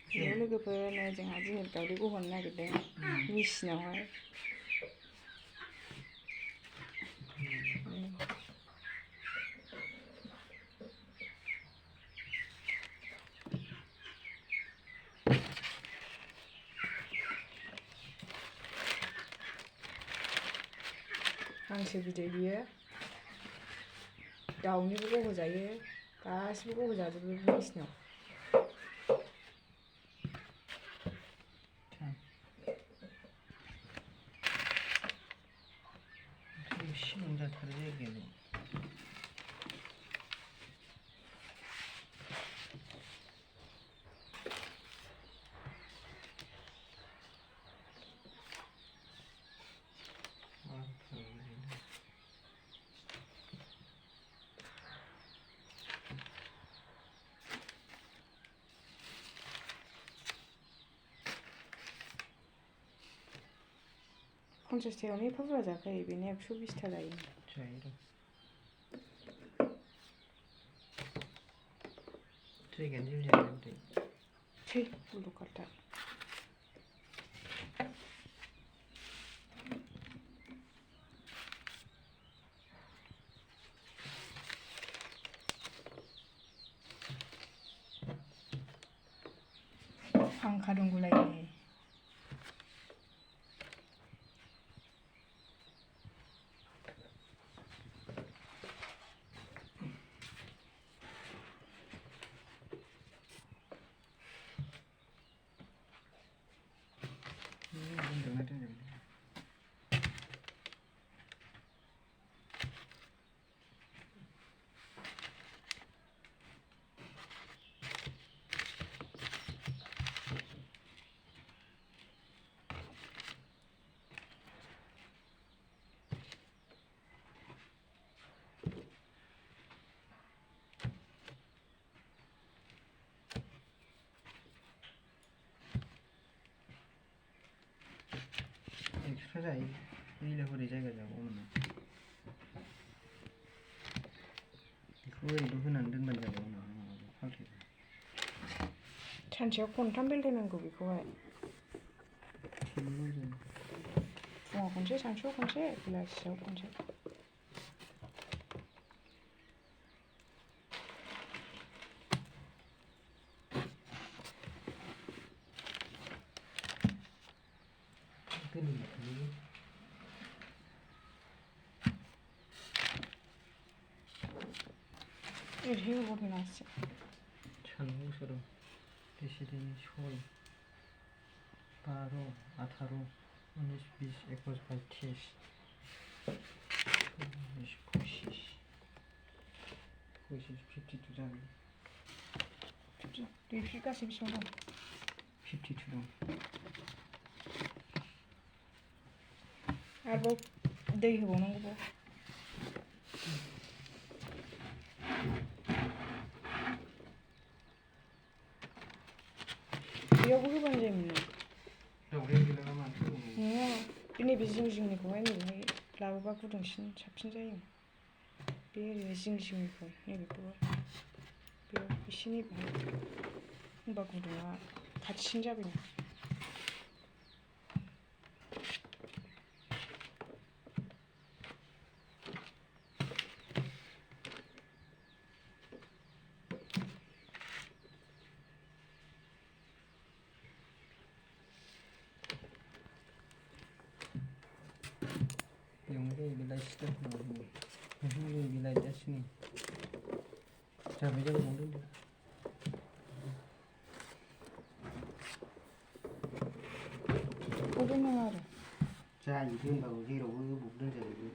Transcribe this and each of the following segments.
लोगोफोरनो जोंहा दिनै दावदै गहरनो नागिरदों मेचिनावहाय। हांसो बिदै बियो दाउनिबो गहोजायो गासिबो गहोजाजोबो मेचिनाव। सिमोन जाथारो जायगायालाय। पन्सासथायावनो एफा बुरजा जाखायो बेनो 120टा जायो। जायो। जायगायानो जेबो जाया ओमफ्राय। थै बुलदुखारथा। फांखा दंगुलायो। एक्सट्रा जायो मैला हरै जायगा जाबावो ना बेखौ ओरैनो होनानै दोनबानो जाबाय उनाव फाल्थायाव। सानसेयाव खनथाम बेलथायनांगौ बेखौहाय। फुङाव खनसे सानसुआव खनसे बेलासियाव खनसे। एरहे हरनांसि सान्दुं गोसा दं बेसे दिनै 16, 12, 18, 19, 20, 21, 22, 23, 24, 25, 52 जाबाय। दैफ्रि गासै बेसेबां दं? 52 दं। आरोबाव दै होबावनांगौबाव। बेयावबो होबानो जायोमोन ना। दावदैया गैला ना माथो होबावनांगौ? नङा बे नैबे जिं जिंनिखौहाय नैबेहाय लाबोबा गुदुंसिन साबसिन जायो। बे ओरैनो जिं जिंनिखौ नैबेखौबो बेयाव एसे नैबेहाय होमबा गुदुङा खाथिसिन जाबाय ना। बेयावनो जायो बे लाइट सिटारफोराव होयो बे लाइटआसो नै जाबाय जाबाय दोनदो। दोननाङा आरो जायो दोनबाबो जेरावबो बबाव दोनजायो।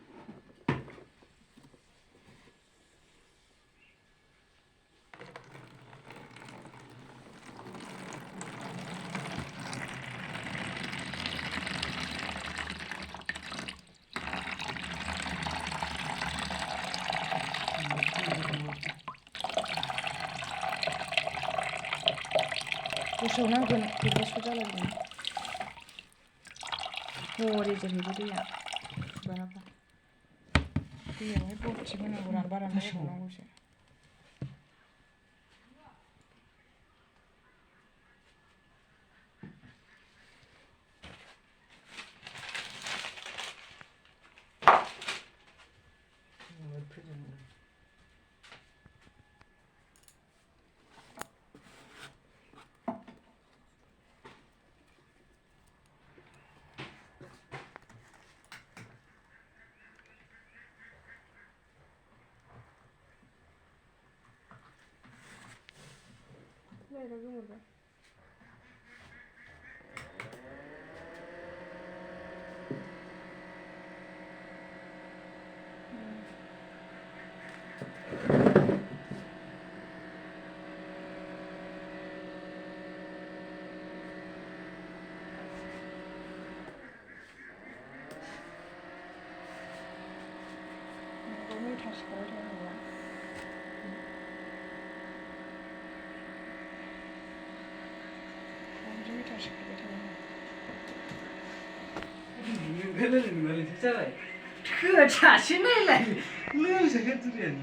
दस्रायाव नांगोन बेबो स' जालायगोन। हरै जोंनिबो दैया बाराबा दैयावहाय बरथि होनांगौ रानबा रानबा होबावनांगौसो। लाइटआ गोमोरबाय मिटार सोखाबाय थानांगौ मिटार सोखाबाय थानांगौ Cái lên mình gọi là sẽ sao vậy? Cứ là trả xin này lại lương sẽ hết tiền.